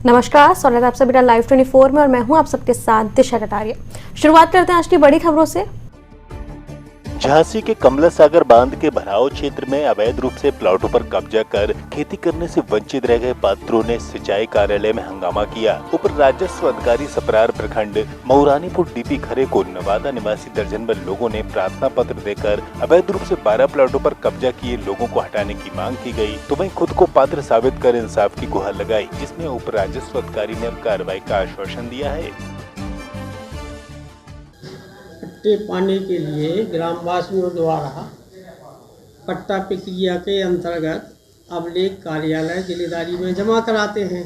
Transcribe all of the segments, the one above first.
नमस्कार, स्वागत है आप सभी का लाइव 24 में और मैं हूं आप सबके साथ दिशा कटारिया। शुरुआत करते हैं आज की बड़ी खबरों से। झांसी के कमला सागर बांध के भराव क्षेत्र में अवैध रूप से प्लॉटों पर कब्जा कर खेती करने से वंचित रह गए पात्रों ने सिंचाई कार्यालय में हंगामा किया। उप राजस्व अधिकारी सपरार प्रखंड मऊरानीपुर डीपी खरे को नवादा निवासी दर्जन भर लोगों ने प्रार्थना पत्र देकर अवैध रूप से 12 प्लॉटों पर कब्जा किए लोगों को हटाने की मांग की गई, तो वहीं खुद को पात्र साबित कर इंसाफ की गुहार लगाई, जिसमें उप राजस्व अधिकारी ने कार्रवाई का आश्वासन दिया है। पट्टे पाने के लिए ग्रामवासियों द्वारा पट्टा प्रक्रिया के अंतर्गत अभिलेख कार्यालय जिलेदारी में जमा कराते हैं,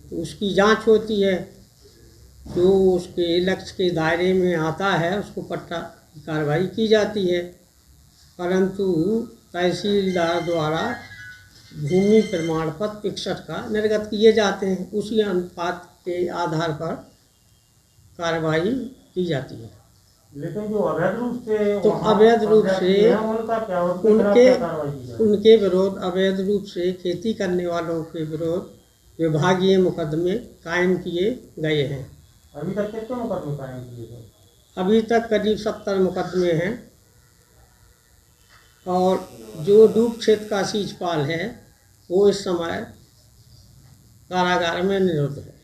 तो उसकी जांच होती है। जो उसके लक्ष्य के दायरे में आता है उसको पट्टा की कार्रवाई की जाती है, परंतु तहसीलदार द्वारा भूमि प्रमाण पत्र 61 का निर्गत किए जाते हैं। उसी अनुपात के आधार पर कार्रवाई की जाती है। लेकिन जो अवैध रूप से उनके विरोध अवैध रूप से खेती करने वालों के विरोध विभागीय मुकदमे कायम किए गए हैं। अभी तक कितने मुकदमे कायम किए गए? अभी तक करीब 70 मुकदमे हैं और जो डूब क्षेत्र का सीजपाल है वो इस समय कारागार में निरुद्ध है।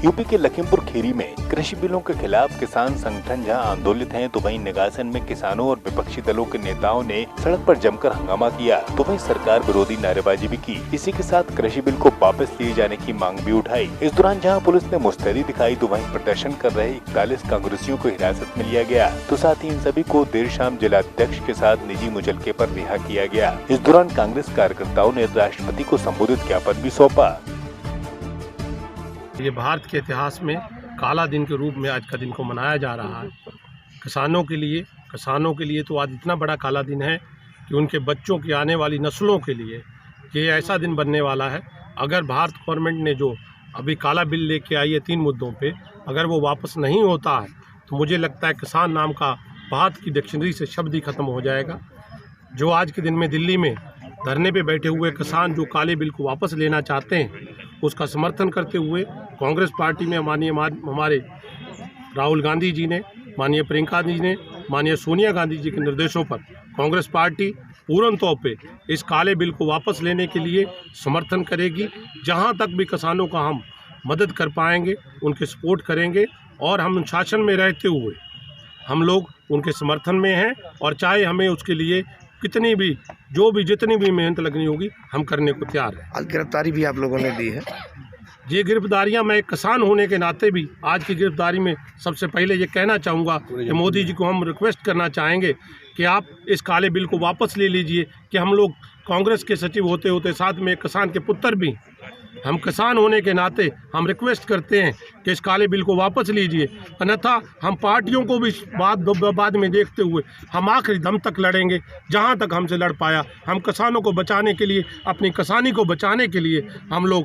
यूपी के लखीमपुर खीरी में कृषि बिलों के खिलाफ किसान संगठन जहां आंदोलित हैं, तो वहीं निगासन में किसानों और विपक्षी दलों के नेताओं ने सड़क पर जमकर हंगामा किया, तो वहीं सरकार विरोधी नारेबाजी भी की। इसी के साथ कृषि बिल को वापस लिए जाने की मांग भी उठाई। इस दौरान जहां पुलिस ने मुस्तैदी दिखाई, तो वहीं प्रदर्शन कर रहे 41 कांग्रेसियों को हिरासत में लिया गया, तो साथ ही इन सभी को देर शाम जिलाध्यक्ष के साथ निजी मुचलके पर रिहा किया गया। इस दौरान कांग्रेस कार्यकर्ताओं ने राष्ट्रपति को संबोधित ज्ञापन भी सौंपा। ये भारत के इतिहास में काला दिन के रूप में आज का दिन को मनाया जा रहा है। किसानों के लिए तो आज इतना बड़ा काला दिन है कि उनके बच्चों की आने वाली नस्लों के लिए ये ऐसा दिन बनने वाला है। अगर भारत गवर्नमेंट ने जो अभी काला बिल लेके आई है 3 मुद्दों पे, अगर वो वापस नहीं होता है तो मुझे लगता है किसान नाम का भारत की डिक्शनरी से शब्द ही खत्म हो जाएगा। जो आज के दिन में दिल्ली में धरने पे बैठे हुए किसान जो काले बिल को वापस लेना चाहते हैं, उसका समर्थन करते हुए कांग्रेस पार्टी में माननीय हमारे राहुल गांधी जी ने, माननीय प्रियंका जी ने, माननीय सोनिया गांधी जी के निर्देशों पर कांग्रेस पार्टी पूर्ण तौर पे इस काले बिल को वापस लेने के लिए समर्थन करेगी। जहां तक भी किसानों का हम मदद कर पाएंगे उनके सपोर्ट करेंगे और हम शासन में रहते हुए हम लोग उनके समर्थन में हैं और चाहे हमें उसके लिए जितनी भी मेहनत लगनी होगी हम करने को तैयार हैं। आज गिरफ्तारी भी आप लोगों ने दी है। ये गिरफ्तारियां मैं एक किसान होने के नाते भी आज की गिरफ्तारी में सबसे पहले ये कहना चाहूँगा कि मोदी जी को हम रिक्वेस्ट करना चाहेंगे कि आप इस काले बिल को वापस ले लीजिए। कि हम लोग कांग्रेस के सचिव होते होते साथ में एक किसान के पुत्र भी, हम किसान होने के नाते हम रिक्वेस्ट करते हैं कि इस काले बिल को वापस लीजिए, अन्यथा हम पार्टियों को भी बाद में देखते हुए हम आखिरी दम तक लड़ेंगे जहां तक हमसे लड़ पाया। हम किसानों को बचाने के लिए, अपनी किसानी को बचाने के लिए हम लोग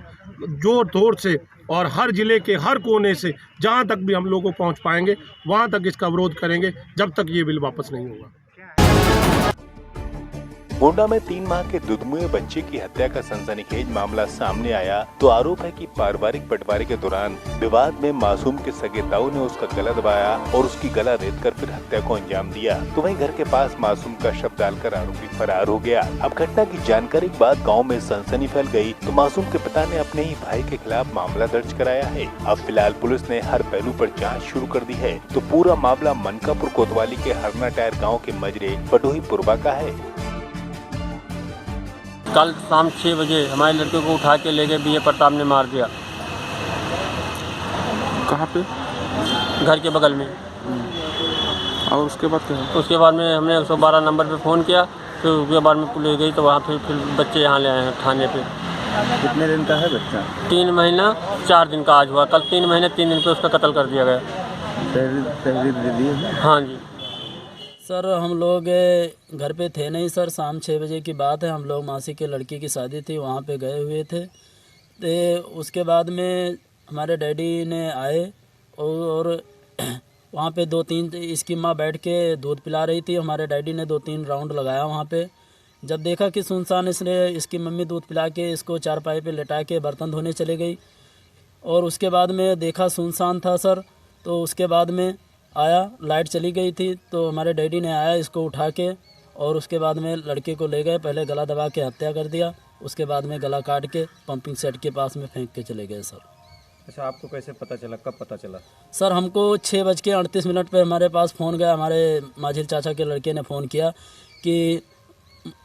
जोर तोड़ से और हर जिले के हर कोने से जहां तक भी हम लोग को पहुंच पाएंगे वहां तक इसका विरोध करेंगे जब तक ये बिल वापस नहीं होगा। गोंडा में 3 माह के दुधमुए बच्चे की हत्या का सनसनीखेज मामला सामने आया, तो आरोप है कि पारिवारिक बंटवारे के दौरान विवाद में मासूम के सगे ताऊ ने उसका गला दबाया और उसकी गला रेतकर फिर हत्या को अंजाम दिया। तो वहीं घर के पास मासूम का शव डालकर आरोपी फरार हो गया। अब घटना की जानकारी के बाद गाँव में सनसनी फैल गयी, तो मासूम के पिता ने अपने ही भाई के खिलाफ मामला दर्ज कराया है। अब फिलहाल पुलिस ने हर पहलू पर जाँच शुरू कर दी है। तो पूरा मामला मनकापुर कोतवाली के हरना टायर गाँव के मजरे पटोही पुरबा का है। कल शाम 6 बजे हमारे लड़के को उठा के ले गए बीए प्रताप ने मार दिया। कहाँ पे? घर के बगल में। और उसके बाद क्या? उसके बाद में हमने 112 नंबर पे फ़ोन किया, फिर उसके बाद में पुलिस गई तो वहाँ फिर बच्चे यहाँ ले आए हैं थाने पे। कितने दिन का है बच्चा? 3 महीना 4 दिन का आज हुआ। कल 3 महीने 3 दिन पे उसका कत्ल कर दिया गया। तहरीर दे दी है? हाँ जी सर, हम लोग घर पे थे नहीं सर। शाम 6 बजे की बात है। हम लोग मासी के लड़की की शादी थी, वहाँ पे गए हुए थे। तो उसके बाद में हमारे डैडी ने आए और वहाँ पे 2-3 इसकी माँ बैठ के दूध पिला रही थी। हमारे डैडी ने 2-3 राउंड लगाया वहाँ पे, जब देखा कि सुनसान, इसने इसकी मम्मी दूध पिला के इसको चारपाई पे लेटा के बर्तन धोने चले गई। और उसके बाद में देखा सुनसान था सर, तो उसके बाद में आया, लाइट चली गई थी, तो हमारे डैडी ने आया इसको उठा के और उसके बाद में लड़के को ले गए। पहले गला दबा के हत्या कर दिया, उसके बाद में गला काट के पंपिंग सेट के पास में फेंक के चले गए सर। अच्छा, आपको कैसे पता चला, कब पता चला? सर हमको 6:38 पे हमारे पास फ़ोन गया, हमारे माझिल चाचा के लड़के ने फ़ोन किया कि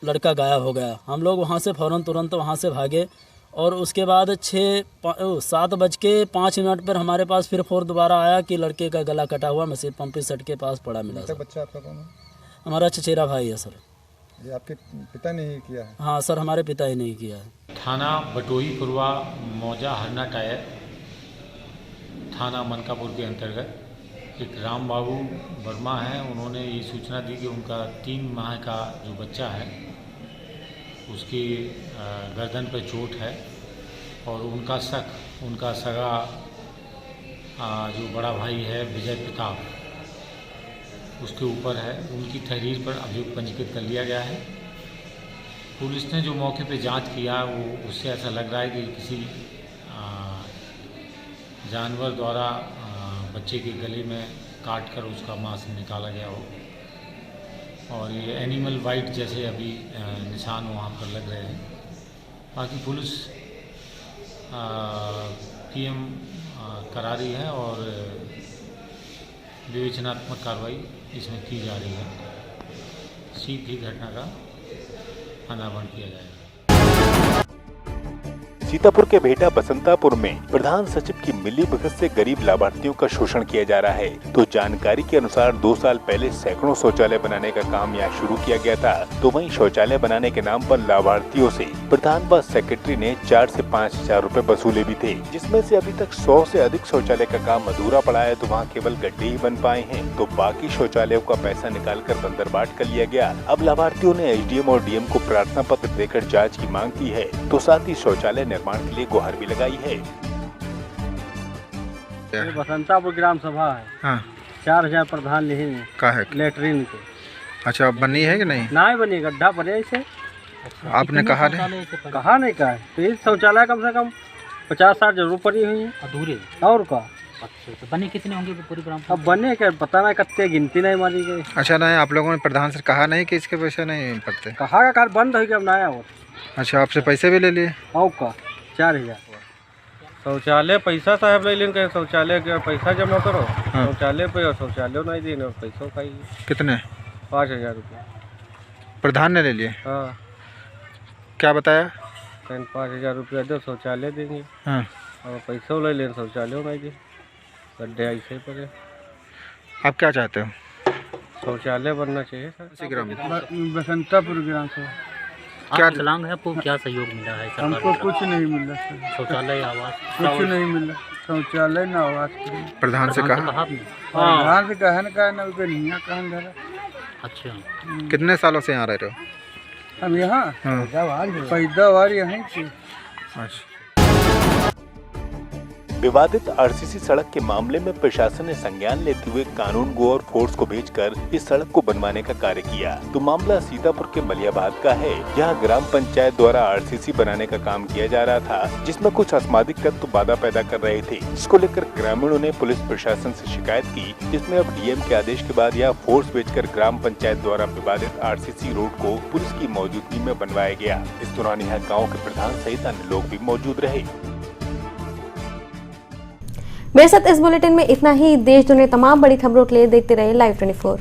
लड़का गायब हो गया। हम लोग वहाँ से फ़ौरन तुरंत वहाँ से भागे और उसके बाद 7:05 पर हमारे पास फिर दोबारा आया कि लड़के का गला कटा हुआ मसीह पंपिंग सेट के पास पड़ा मिला। सर बच्चा आपका कौन है? हमारा चचेरा भाई है सर। ये आपके पिता ने ही किया है? हाँ सर, हमारे पिता ही नहीं किया है। थाना बटोही पुरवा मौजा हरना टायर थाना मनकापुर के अंतर्गत एक राम बाबू वर्मा हैं। उन्होंने ये सूचना दी कि उनका 3 माह का जो बच्चा है उसकी गर्दन पर चोट है और उनका सगा जो बड़ा भाई है विजय प्रताप, उसके ऊपर है। उनकी तहरीर पर अभियोग पंजीकृत कर लिया गया है। पुलिस ने जो मौके पे जांच किया वो उससे ऐसा लग रहा है कि किसी जानवर द्वारा बच्चे के गले में काट कर उसका मांस निकाला गया हो और ये एनिमल बाइट जैसे अभी निशान वहाँ पर लग रहे हैं। बाकी पुलिस पीएम करा रही है और विवेचनात्मक कार्रवाई इसमें की जा रही है। शीघ्र ही घटना का अनावरण किया जाएगा। सीतापुर के भेटा बसंतापुर में प्रधान सचिव की मिलीभगत से गरीब लाभार्थियों का शोषण किया जा रहा है। तो जानकारी के अनुसार 2 साल पहले सैकड़ों शौचालय बनाने का काम यहाँ शुरू किया गया था। तो वहीं शौचालय बनाने के नाम पर लाभार्थियों से प्रधान व सेक्रेटरी ने 4 से 5 हजार रुपए वसूले भी थे, जिसमें से अभी तक 100 से अधिक शौचालय का काम अधूरा पड़ा है। तो वहाँ केवल गड्ढे ही बन पाए हैं। तो बाकी शौचालयों का पैसा निकाल कर बंदरबाट कर लिया गया। अब लाभार्थियों ने एसडीएम और डीएम को प्रार्थना पत्र देकर जाँच की मांग की है। तो साथ ही शौचालय निर्माण के लिए गुहार भी लगाई है। ये बसंतापुर ग्राम सभा है। हाँ। 4000 प्रधान लिए का है लेटरिन के। अच्छा, अब बनी है कि नहीं? ना बनी, गड्ढा पड़े इसे। आपने कहा नहीं? कहा नहीं का है। तो ये शौचालय कम से कम 50-60 जरूर पड़ी हुई है अधूरे। और का अच्छा, तो बने कितने होंगे पूरी ग्राम? अब बने क्या पता नहीं, कत्ते गिनती नहीं मारी गई। अच्छा, नहीं आप लोगों ने प्रधान से कहा नहीं कि इसके पैसे नहीं पड़ते? कहा का कार बंद हो गया, अब नया और। अच्छा, आपसे पैसे भी ले लिए? और का 4000 शौचालय पैसा साहब ले लेंगे। शौचालय का पैसा जमा करो। हाँ। शौचालय पे और शौचालय नहीं देने और पैसा खाइए। कितने? 5000 रुपये प्रधान ने ले लिए? हाँ। क्या बताया? 5000 रुपया दो, शौचालय देंगे। हाँ। और पैसा ले लें, शौचालय नहीं दे, गड्ढे ऐसे ही पड़े। आप क्या चाहते हो? शौचालय बनना चाहिए सर। बसंतापुर ग्राम से क्या विकलांग है, आपको क्या सहयोग मिला है? हमको कुछ नहीं मिला सर। शौचालय, आवास कुछ नहीं मिला। शौचालय न आवास। प्रधान से कहा? प्रधान से कहा ना उनके नहीं कहा धरा। अच्छा, कितने सालों से यहाँ रह रहे हो? हम यहाँ पैदावार यहाँ की। अच्छा। विवादित आरसीसी सड़क के मामले में प्रशासन ने संज्ञान लेते हुए कानून गो और फोर्स को भेजकर इस सड़क को बनवाने का कार्य किया। तो मामला सीतापुर के मलियाबाद का है। यहाँ ग्राम पंचायत द्वारा आरसीसी बनाने का काम किया जा रहा था, जिसमें कुछ असामाजिक तत्व बाधा पैदा कर रहे थे, जिसको लेकर ग्रामीणों ने पुलिस प्रशासन से शिकायत की, जिसमें अब डीएम के आदेश के बाद यह फोर्स भेजकर ग्राम पंचायत द्वारा विवादित आरसीसी रोड को पुलिस की मौजूदगी में बनवाया गया। इस दौरान यहाँ गाँव के प्रधान सहित अन्य लोग भी मौजूद रहे। मेरे साथ इस बुलेटिन में इतना ही। देश दुनिया तमाम बड़ी खबरों के लिए देखते रहे Live 24।